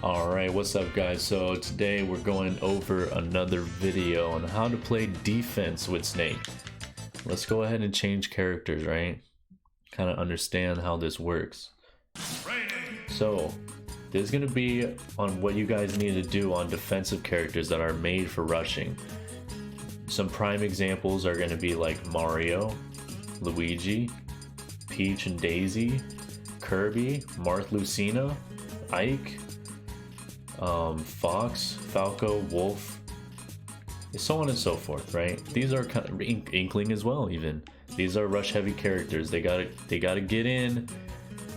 Alright, what's up guys? So today we're going over another video on how to play defense with Snake. Let's go ahead and change characters, right? Kind of understand how this works. So this is going to be on what you guys need to do on defensive characters that are made for rushing. Some prime examples are going to be like Mario, Luigi, Peach and Daisy, Kirby, Marth Lucina, Ike, Fox, Falco, Wolf, so on and so forth, right? These are kind of Inkling as well. Even these are rush heavy characters. They gotta get in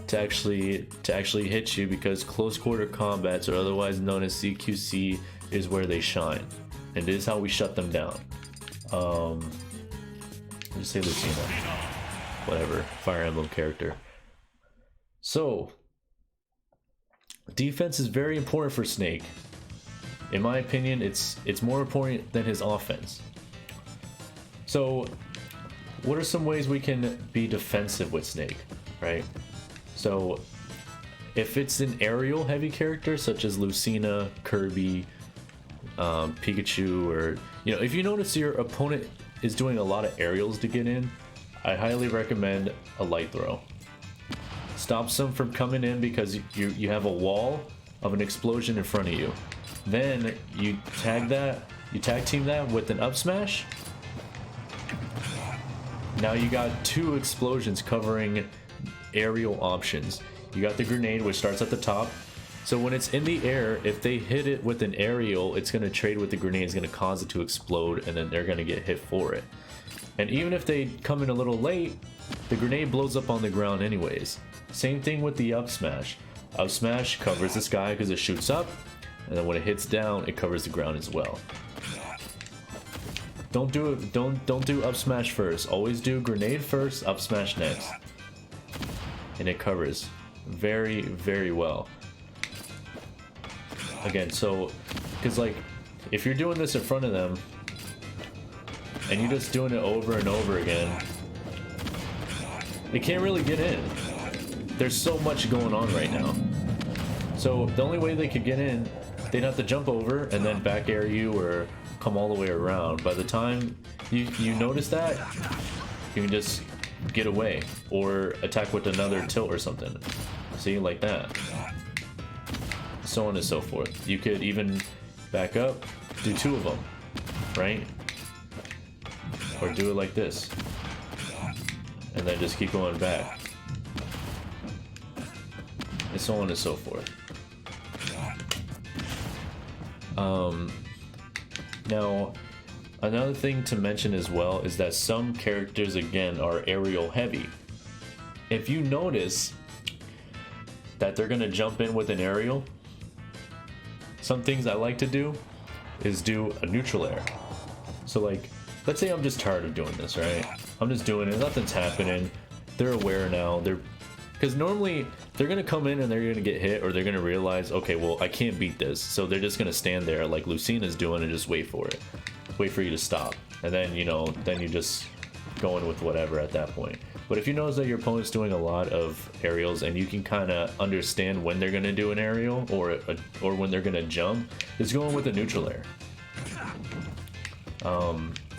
to actually hit you, because close quarter combats, or otherwise known as CQC, is where they shine, and this is how we shut them down. Just say Lucina, whatever, Fire Emblem character. So defense is very important for Snake. In my opinion, it's more important than his offense. So what are some ways we can be defensive with Snake, right? So if it's an aerial heavy character such as Lucina, Kirby, Pikachu, or if you notice your opponent is doing a lot of aerials to get in, I highly recommend a light throw. Stops them from coming in because you have a wall of an explosion in front of you. Then you tag team that with an up smash. Now you got two explosions covering aerial options. You got the grenade, which starts at the top. So when it's in the air, if they hit it with an aerial, it's going to trade with the grenade. It's going to cause it to explode, and then they're going to get hit for it. And even if they come in a little late, the grenade blows up on the ground anyways. Same thing with the up smash. Up smash covers the sky because it shoots up, and then when it hits down, it covers the ground as well. Don't do up smash first. Always do grenade first, up smash next, and it covers very, very well. Again, so because like if you're doing this in front of them and you're just doing it over and over again, it can't really get in. There's so much going on right now. So the only way they could get in, they'd have to jump over and then back air you or come all the way around. By the time you notice that, you can just get away or attack with another tilt or something. See, like that. So on and so forth. You could even back up, do two of them, right? Or do it like this, and then just keep going back, and so on and so forth. Now another thing to mention as well is that some characters again are aerial heavy. If you notice that they're gonna jump in with an aerial, some things I like to do is do a neutral air. So like, let's say I'm just tired of doing this, right? I'm just doing it, nothing's happening. They're aware now. Because normally they're gonna come in and they're gonna get hit, or they're gonna realize, okay, well, I can't beat this. So they're just gonna stand there like Lucina's doing and just wait for it. Wait for you to stop. And then, then you just go in with whatever at that point. But if you notice that your opponent's doing a lot of aerials and you can kind of understand when they're gonna do an aerial or when they're gonna jump, it's going with a neutral air.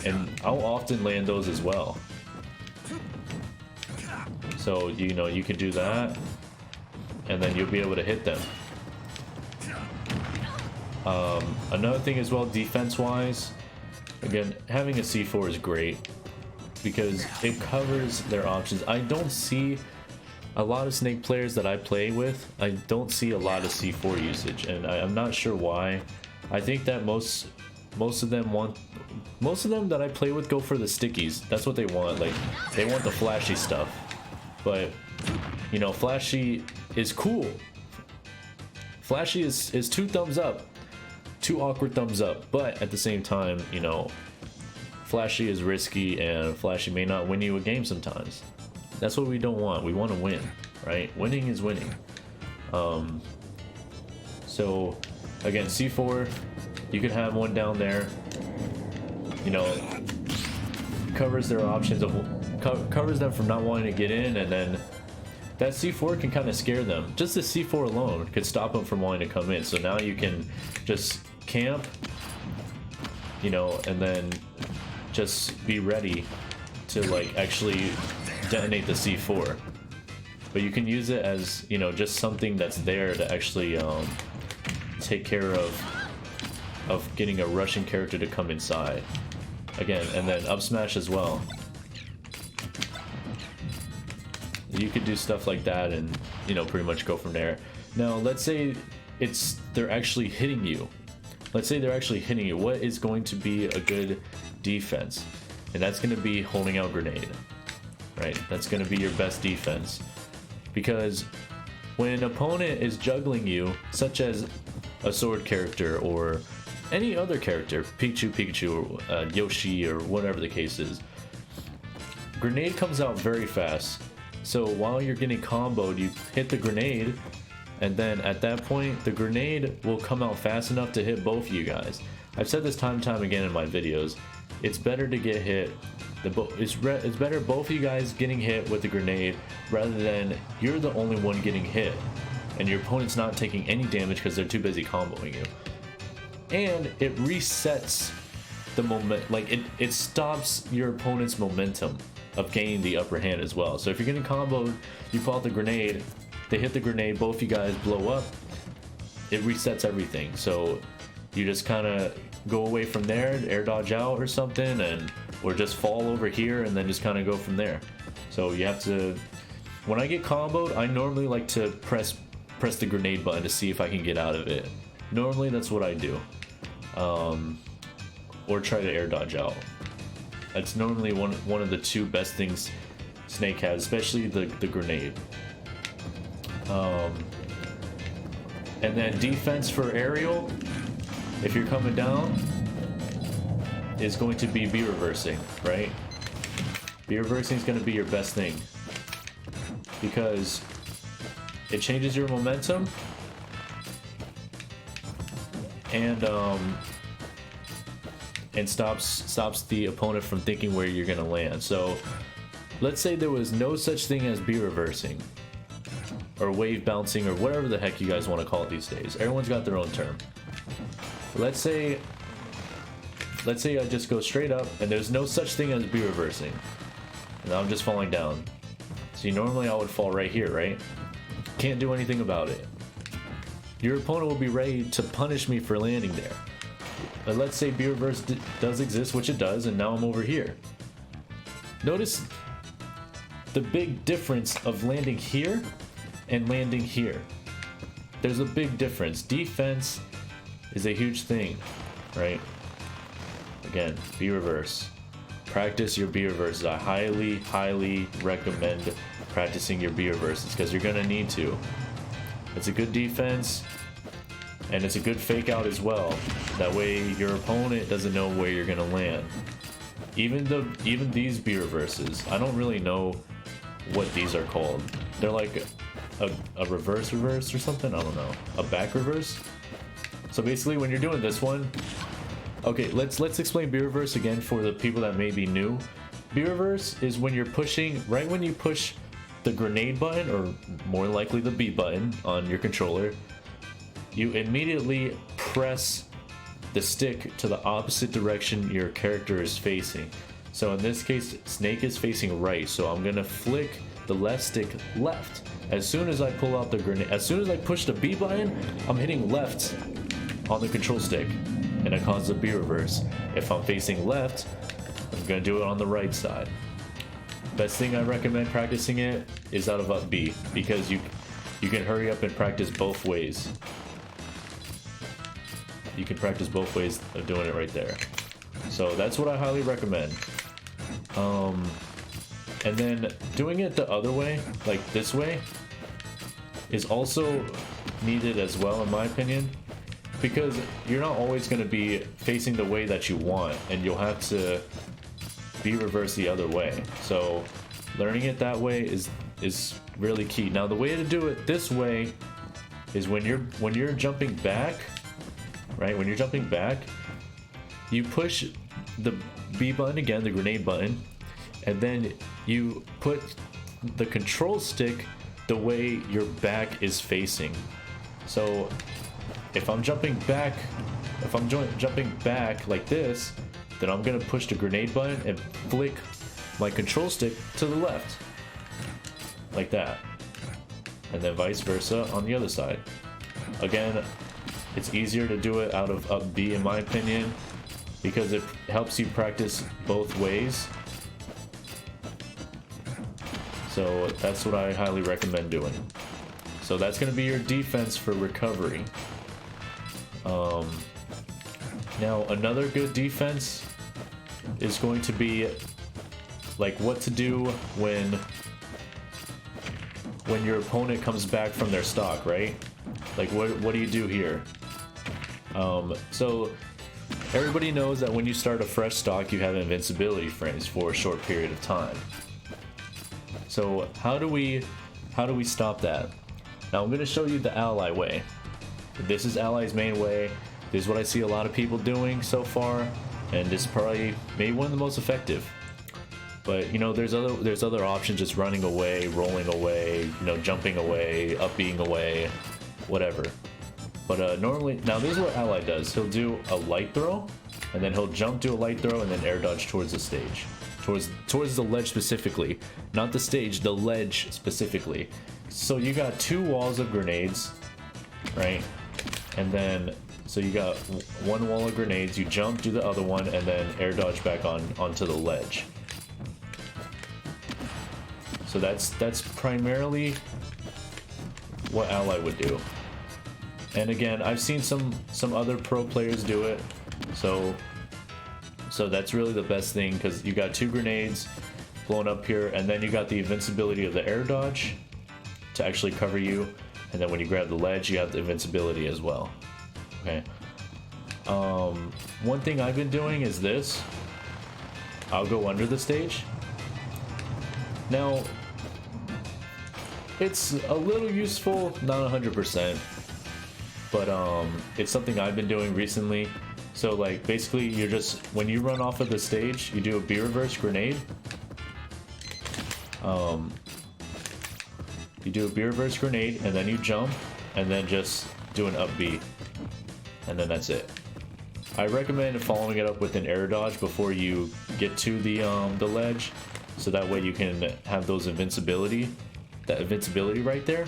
And I'll often land those as well. So you can do that, and then you'll be able to hit them. Another thing as well, defense wise, again, having a C4 is great because it covers their options. I don't see a lot of Snake players that I play with, I don't see a lot of C4 usage, and I'm not sure why. I think that most of them that I play with go for the stickies. That's what they want. Like, they want the flashy stuff. But flashy is cool. Flashy is two thumbs up, two awkward thumbs up. But at the same time, flashy is risky, and flashy may not win you a game sometimes. That's what we don't want. We want to win, right? Winning is winning. So again, C4, you could have one down there. Covers their options of covers them from not wanting to get in, and then that C4 can kind of scare them. Just the C4 alone could stop them from wanting to come in. So now you can just camp, you know, and then just be ready to like actually detonate the C4. But you can use it as, you know, just something that's there to actually take care of getting a Russian character to come inside. Again, and then up smash as well. You could do stuff like that and, you know, pretty much go from there. Now, let's say they're actually hitting you. Let's say they're actually hitting you. What is going to be a good defense? And that's going to be holding out grenade, right? That's going to be your best defense. Because when an opponent is juggling you, such as a sword character or any other character, Pikachu or Yoshi or whatever the case is, grenade comes out very fast. So while you're getting comboed, you hit the grenade, and then at that point, the grenade will come out fast enough to hit both of you guys. I've said this time and time again in my videos. It's better to get hit. It's better both of you guys getting hit with the grenade rather than you're the only one getting hit and your opponent's not taking any damage because they're too busy comboing you. And it resets the moment, like it stops your opponent's momentum of gaining the upper hand as well. So if you're getting comboed, you pull out the grenade, they hit the grenade, both you guys blow up, it resets everything. So you just kind of go away from there, air dodge out or something, and or just fall over here and then just kind of go from there. So you have to, when I get comboed, I normally like to press the grenade button to see if I can get out of it. Normally that's what I do. Or try to air dodge out. That's normally one of the two best things Snake has, especially the grenade. And then defense for aerial, if you're coming down, is going to be B reversing, right? B reversing is going to be your best thing because it changes your momentum and stops the opponent from thinking where you're going to land. So let's say there was no such thing as B reversing or wave bouncing or whatever the heck you guys want to call it these days. Everyone's got their own term. Let's say I just go straight up and there's no such thing as B reversing. And I'm just falling down. See, normally I would fall right here, right? Can't do anything about it. Your opponent will be ready to punish me for landing there. But let's say B reverse does exist, which it does, and now I'm over here. Notice the big difference of landing here and landing here. There's a big difference. Defense is a huge thing, right? Again, B reverse. Practice your B reverses. I highly recommend practicing your B reverses because you're gonna need to. It's a good defense and it's a good fake out as well. That way your opponent doesn't know where you're gonna land. Even these B reverses, I don't really know what these are called. They're like a reverse or something, I don't know. A back reverse? So basically when you're doing this one, okay, let's explain B reverse again for the people that may be new. B reverse is when you're pushing, right when you push the grenade button, or more likely the B button on your controller, you immediately press the stick to the opposite direction your character is facing. So in this case, Snake is facing right, so I'm gonna flick the left stick left. As soon as I pull out the grenade, as soon as I push the B button, I'm hitting left on the control stick, and it causes a B reverse. If I'm facing left, I'm gonna do it on the right side. Best thing I recommend practicing it is out of up B, because you can hurry up and practice both ways. You can practice both ways of doing it right there. So that's what I highly recommend. And then doing it the other way, like this way, is also needed as well in my opinion, because you're not always going to be facing the way that you want, and you'll have to be reversed the other way. So learning it that way is really key. Now the way to do it this way is when you're jumping back, right? When you're jumping back, you push the B button again, the grenade button, and then you put the control stick the way your back is facing. So if I'm jumping back, jumping back like this, then I'm gonna push the grenade button and flick my control stick to the left, like that, and then vice versa on the other side. Again, it's easier to do it out of up B in my opinion, because it helps you practice both ways. So that's what I highly recommend doing. So that's going to be your defense for recovery. Now another good defense is going to be like what to do when your opponent comes back from their stock, right? Like what do you do here? So everybody knows that when you start a fresh stock, you have invincibility frames for a short period of time. So how do we stop that? Now I'm going to show you the ally way. This is ally's main way. This is what I see a lot of people doing so far, and this is probably maybe one of the most effective. But you know, there's other options, just running away, rolling away, you know, jumping away, up being away, whatever. But normally, now this is what ally does. He'll do a light throw, and then he'll jump, do a light throw, and then air dodge towards the stage. Towards the ledge specifically, not the stage, the ledge specifically. So you got two walls of grenades, right? And then so you got one wall of grenades, you jump, do the other one, and then air dodge back onto the ledge. So that's primarily what ally would do. And again, I've seen some other pro players do it, so that's really the best thing, because you got two grenades blown up here, and then you got the invincibility of the air dodge to actually cover you, and then when you grab the ledge, you have the invincibility as well. Okay. One thing I've been doing is this. I'll go under the stage. Now, it's a little useful, not 100%, but it's something I've been doing recently. So like basically you're just, when you run off of the stage, you do a B reverse grenade. You do a B reverse grenade, and then you jump, and then just do an up B, and then that's it. I recommend following it up with an air dodge before you get to the ledge, so that way you can have those invincibility right there.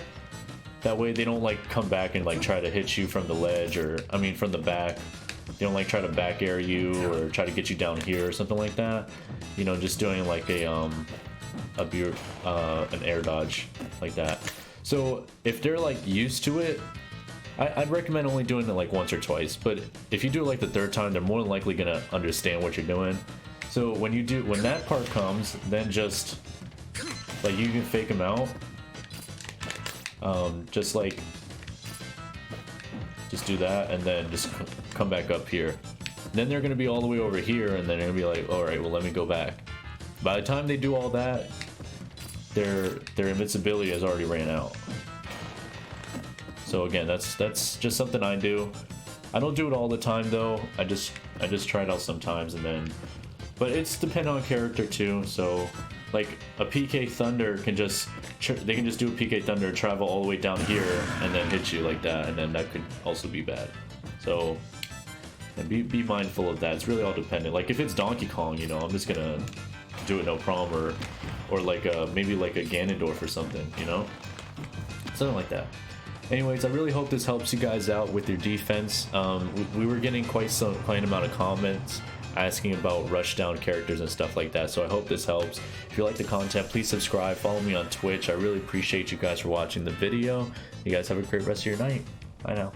That way they don't like come back and like try to hit you from the ledge, or I mean from the back. They don't like try to back air you or try to get you down here or something like that. You know, just doing like an air dodge like that. So if they're like used to it, I'd recommend only doing it like once or twice. But if you do it like the third time, they're more than likely gonna understand what you're doing. So when that part comes, then just like you can fake them out. Just do that, and then just come back up here. Then they're gonna be all the way over here, and then they're gonna be like, all right, well, let me go back. By the time they do all that, their invincibility has already ran out. So again, that's just something I do. I don't do it all the time though. I just try it out sometimes, and then, but it's dependent on character too. So like a PK Thunder can just do a PK Thunder, travel all the way down here, and then hit you like that, and then that could also be bad. So and be mindful of that. It's really all dependent. Like if it's Donkey Kong, you know, I'm just gonna do it no problem, or like maybe like a Ganondorf or something, you know, something like that. Anyways, I really hope this helps you guys out with your defense. We were getting quite an amount of comments asking about rushdown characters and stuff like that, so I hope this helps. If you like the content, please subscribe, follow me on Twitch. I really appreciate you guys for watching the video. You guys have a great rest of your night. Bye now.